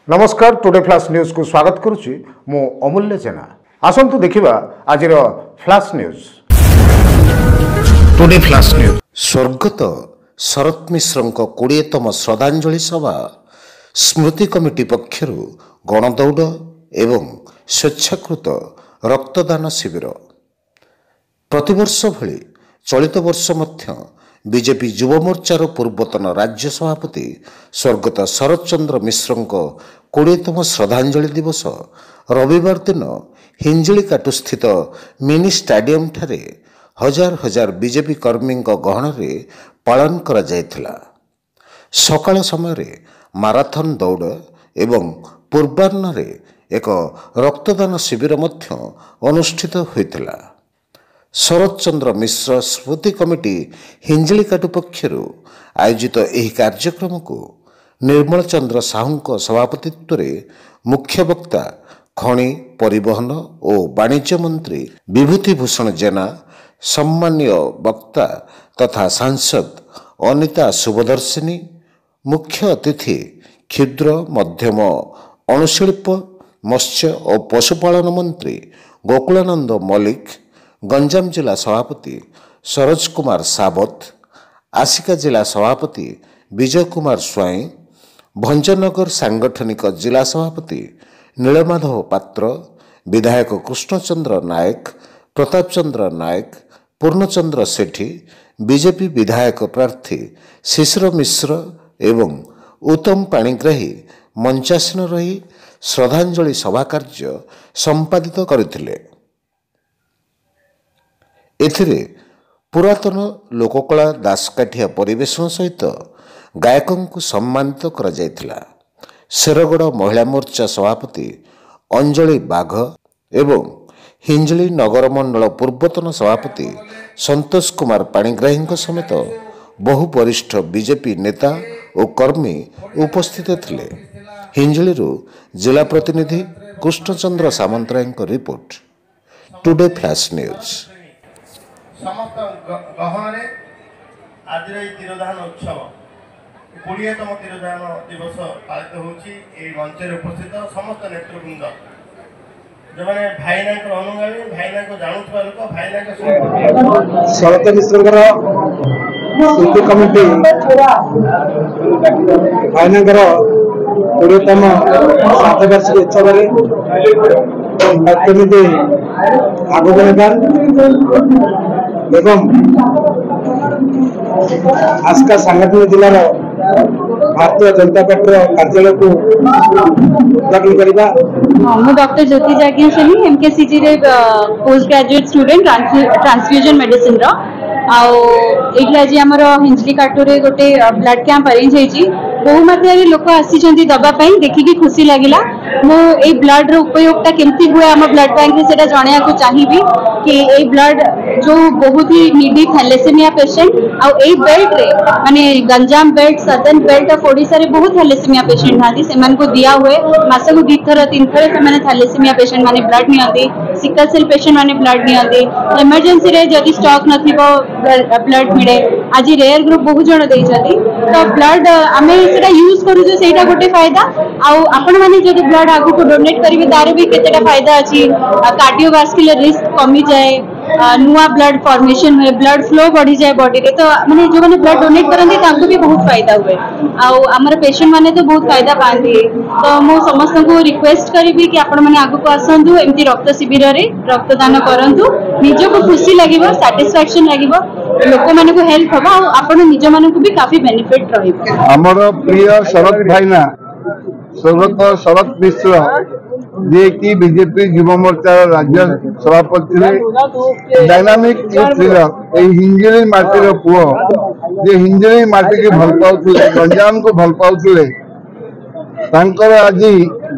नमस्कार today flash news को स्वागत करुच्ची मु अमूल्य जेना। आसंतु देखिबा आजिर flash news. Today flash news. स्वर्गत शरत मिश्र 20तम श्रद्धांजलि सभा स्मृति कमिटी पक्षर गणदौड़ एवं स्वेच्छाकृत रक्तदान शिविर प्रतिवर्ष भली चलित वर्ष मध्य बीजेपी युव मोर्चार पूर्वतन राज्य सभापति स्वर्गत शरत चंद्र मिश्र 20तम श्रद्धांजलि दिवस रविवार दिन हिंजिलीकाटु स्थित मिनी स्टाडियम ठारे हजार हजार बीजेपी कर्मी गहन पालन करा जायथिला। सकाळ समय माराथन दौड़ एवं पूर्वाह्न एक रक्तदान शिविर मध्य अनुष्ठित होइथिला। शरत चंद्र मिश्र स्मृति कमिटी हिंजिलीकाटु पक्षर आयोजित यह कार्यक्रम को निर्मल चंद्र साहू सभापतित्व में मुख्य वक्ता खनि परिवहन और वाणिज्य मंत्री विभूति भूषण जेना, सम्मानीय वक्ता तथा सांसद अनिता शुभदर्शिनी, मुख्य अतिथि क्षुद्र मध्यम अणुशिल्प मत्स्य और पशुपालन मंत्री गोकुलानंद मल्लिक, गंजाम जिला सभापति सरोज कुमार सावत, आसिका जिला सभापति विजय कुमार स्वाई, भंजनगर सांगठनिक जिला सभापति नीलमाधव पात्र, विधायक कृष्णचंद्र नायक, प्रताप चंद्र नायक, पूर्णचंद्र सेठी, बीजेपी विधायक प्रार्थी शिशिर मिश्र एवं उत्तम पाणिग्राही मंचासीन रही श्रद्धांजलि सभा कार्य संपादित करथिले। एथिरे पुरातन लोककला दासकाठिया परिवेशन सहित गायकों को सम्मानित करा जायथिला। शेरगढ़ महिला मोर्चा सभापति अंजलि बाघ एवं हिंजिली नगर मंडल पूर्वतन सभापति संतोष कुमार पाणिग्राही समेत बहु वरिष्ठ बीजेपी नेता और कर्मी उपस्थित थिले। हिंजिलीरू जिला प्रतिनिधि Krishnachandra Samantaray report, today flash news. समस्त गहन आज तीरदान उत्सव 20तम तीरदान दिवस पालित होची। मंच उपस्थित समस्त नेतृवृंद जो मैंने भाईना अनुगामी भाईना को जानूवा लोक भाईना शरत मिश्र स्मृति कमिटी भाईना 20तम शतवार्षिक उत्सव प्रतिनिधि आगोदान एवं आस्का सांगठनिक जिलार भारतीय जनता पार्टी कार्यालय को उद्घाटन करवा। मु डॉक्टर ज्योति जागियानी एमकेसीजी रे post graduate student transfusion medicine रो आउ आज आमर हिंजिलीकाटु रे गोटे ब्लड कैंप अरेंज होईची। बहु मात्रा लोक आसी दबा देखिकी खुशी लगिला। मो ए ब्लड रो उपयोगता केमती हुए आम ब्लड बैंक रे सेटा जणिया को चाहिबी कि ए ब्लड जो बहुत ही नीडी थैलेसेमिया पेशेंट आ ए बेल्ट रे माने Ganjam belt southern belt of Odisha रे बहुत थैलेसेमिया पेशेंट हाथी सेमान को दिया हुए मास को 2 थर 3 थर से माने थैलेसेमिया पेशेंट माने ब्लड नियंती, सिकल सेल पेशेंट माने ब्लड नियंती, इमरजेंसी रे जदी स्टॉक नथिबो ब्लड मिले। आज रेयर ग्रुप बहुत जण देइछथि तो ब्लड आमे सेटा यूज करू जो सेटा गोटे फायदा आ आपण माने जदी ब्लड आगु को डोनेट करिवे तार भी केतेटा फायदा अछि। कार्डियोवास्कुलर रिस्क कमी जाए, नुआ ब्लड फॉर्मेशन हुए, ब्लड फ्लो बढ़ी जाए बॉडी रे। तो माने जो माने ब्लड डोनेट करंती तांको भी बहुत फायदा हुए आ हमर पेशेंट माने तो बहुत फायदा पाती। तो मो समस्त को रिक्वेस्ट करिवि कि आपण माने आगु को आसंतु एमती रक्त शिविर रे रक्तदान करंतु, निजो को खुशी लागिवो, सैटिस्फैक्शन लागिवो, लोक माने को हेल्प होबा आ आपण निज माने को भी काफी बेनिफिट रहिबो। हमर प्रिय शरत भाईना स्वर्गत शरत मिश्र जे कि बीजेपी युव मोर्चा राज्य सभापति डायनामिक यूथ लीडर हिंजिली माटी पुओ जे हिंजिली माटी की भल पाउथिले, गंजाम को भल पाउथिले, तांकर आज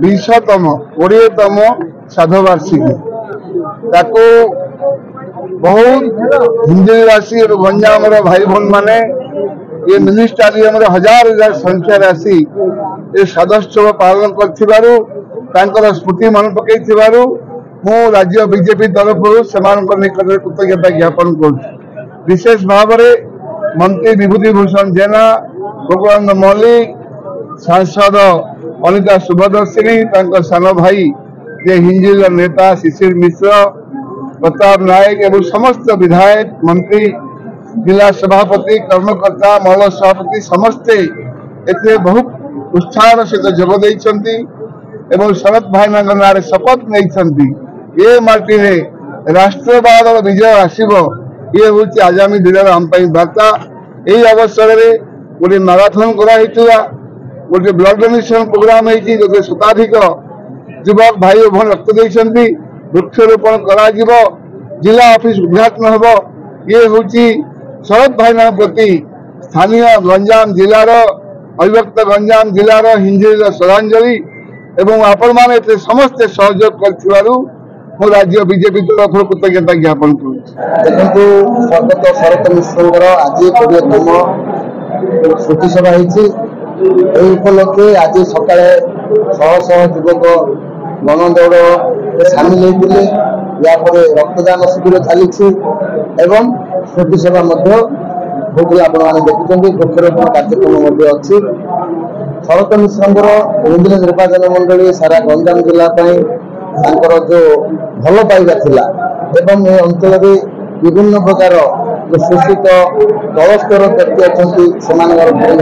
20तम 20तम श्राद्धवार्षिकी ताको बहुत हिंजिलीवासी और गंजाम भाई भौन माने ये मिनी स्टाडियम हजार हजार संख्या राशि ये सदस्योत्सव पालन कर स्मृति मन पकई मु राज्य बीजेपी तरफ से निकट कृतज्ञता ज्ञापन कर। विशेष भाव में मंत्री विभूति भूषण जेना, गोकुलानंद मल्लिक, सांसद अनिता शुभदर्शिनी सान भाई जे हिंजिल नेता शिशिर मिश्र प्रताप नायक एवं समस्त विधायक मंत्री जिला सभापति कर्मकर्ता महल सभापति समस्ते एते बहुत उत्साह सहित जोगदे एवं शरद भाई ना शपथ नहीं ये माटी राष्ट्रवाद विजय आसब ये हूँ आगामी दिन आम बार्ता यही अवसर में गोटे माराथन करा गोटे ब्लड डोनेशन प्रोग्राम होती जो शताधिक युवक भाई और बहन रक्त देते वृक्षरोपण करा जिला ऑफिस उद्घाटन हम ये हूँ शरद भाई प्रति स्थानीय गंजाम जिलार अविभक्त गंजाम जिलार हिंजिल श्रद्धांजलि एवं आपण मैंने समस्ते सहयोग कर राज्य बीजेपी तरफ कृतज्ञता ज्ञापन देखु स्वर्गत शरत मिश्र आज 20तम श्रुति सभा उपलक्षे आज सका शह शह युवक गणदौड़ सामिल होते यापर रक्तदान शिविर चली श्रुति सभा होता आपने देखुं वृक्षरोपण कार्यक्रम अच्छी शरत मिश्र हिंजिल निर्वाचन मंडली सारा गंजाम जिला जो भल पाइबा थिला एवं ए अंचल विभिन्न प्रकार जो शोषित तलस्तर व्यक्ति अच्छा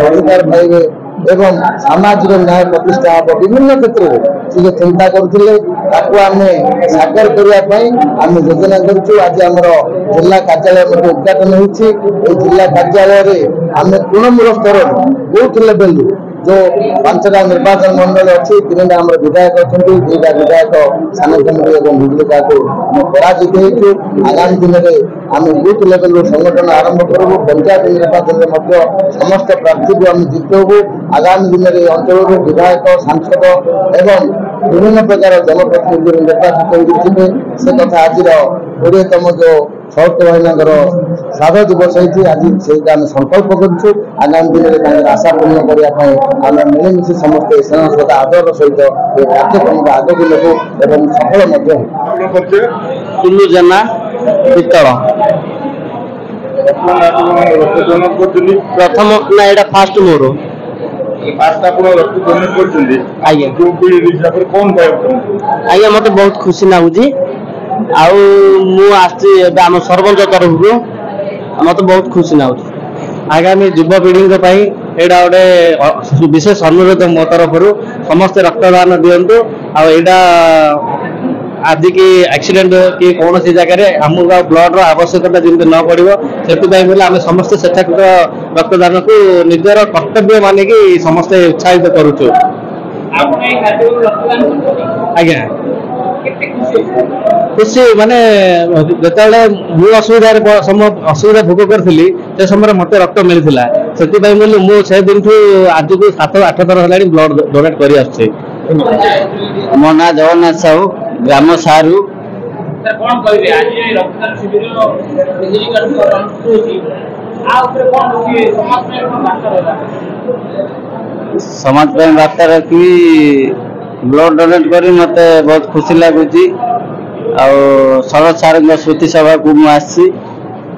अधिकार पाइबे एवं सामाजिक न्याय प्रतिष्ठा हम विभिन्न क्षेत्र में से जो चिंता करते आम साकार करने आम योजना करूँ आज आम जिला कार्यालय उद्घाटन होती जिला कार्यालय आम तृणमूल स्तर बूथ लेवल जो 5टा निर्वाचन मंडल अच्छी 3टा आम विधायक अच्छा 2टा विधायक सानखंडी और हिंजिलिका को पराजित हो आगामी दिन में आम बूथ लेवल संगठन आरंभ करूँ पंचायत निर्वाचन में समस्त प्रार्थी को आम जितबू आगामी दिन में अंचल विधायक सांसद एवं विभिन्न प्रकार जनप्रतिनिधि निर्वाचित होते से कथा आज 20तम जो शरत भाई श्राद्ध दिवस होती आज से संकल्प करूँ आगामी दिन में आशा पूर्ण करने आम मिलमिशि समस्ते स्नेह श्रद्धा आदर सहित ये कार्यक्रम को आगे नेबू एवं सफल टुल्लू जेना पितल प्रथम ना यहाँ फास्ट मोर आज्ञा मत बहुत खुशी लगुच आम सरपंच तरफ मत बहुत खुशी लगुच आगामी युवपीढ़ी यहाँ गोटे विशेष अनुरोध मो तरफ समस्ते रक्तदान दिंतु आईटा आज की एक्सीडेंट कि कौन सी जगह आमको ब्लड आवश्यकता जमी न पड़ो से आम समस्ते सेठक रक्तदान को निजर कर्तव्य मानिक समस्ते उत्साहित करुचु आज्ञा खुशी माने जिते मु असुविधा भोग करी से समय मत रक्त मिलता से मुझे दिन आज को 7-8 थर है ब्लड डोनेट कर मो ना जगन्नाथ साहू ग्राम सारू समाज बार्ता रखी ब्लड डोनेट कर मत बहुत खुशी लगुच शरद सार स्मृति सभा को मुझे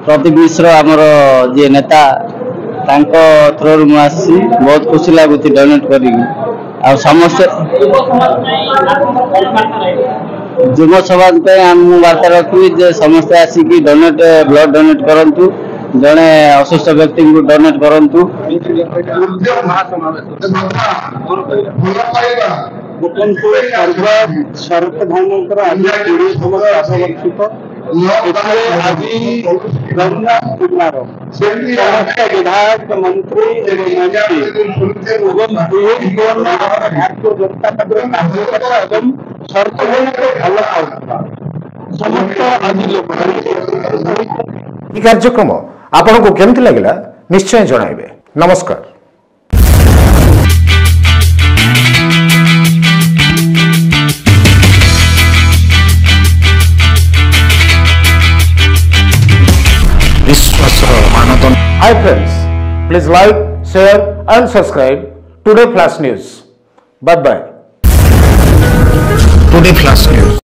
प्रदीप मिश्र आमर जी नेता थ्रू मुझे बहुत खुशी लगुच डोनेट कर समस्त युव समाज आम बार्ता रखी जे समस्ते आसिक डोनेट ब्लड डोनेट करूँ जड़े अସୁସ୍ଥ व्यक्ति को डोनेट करूँ शरत भाई आज 20तम श्राद्धवार्षिक जिलार समस्त विधायक मंत्री भारतीय जनता पार्टी कार्यकर्ता एवं शरत भाई को भल पाता समस्त आज लोक कार्यक्रम आपन को केमती लगिला निश्चय जणाइबे। नमस्कार। Hi friends, please like, share and subscribe Today Flash News. Bye bye. Today Flash News.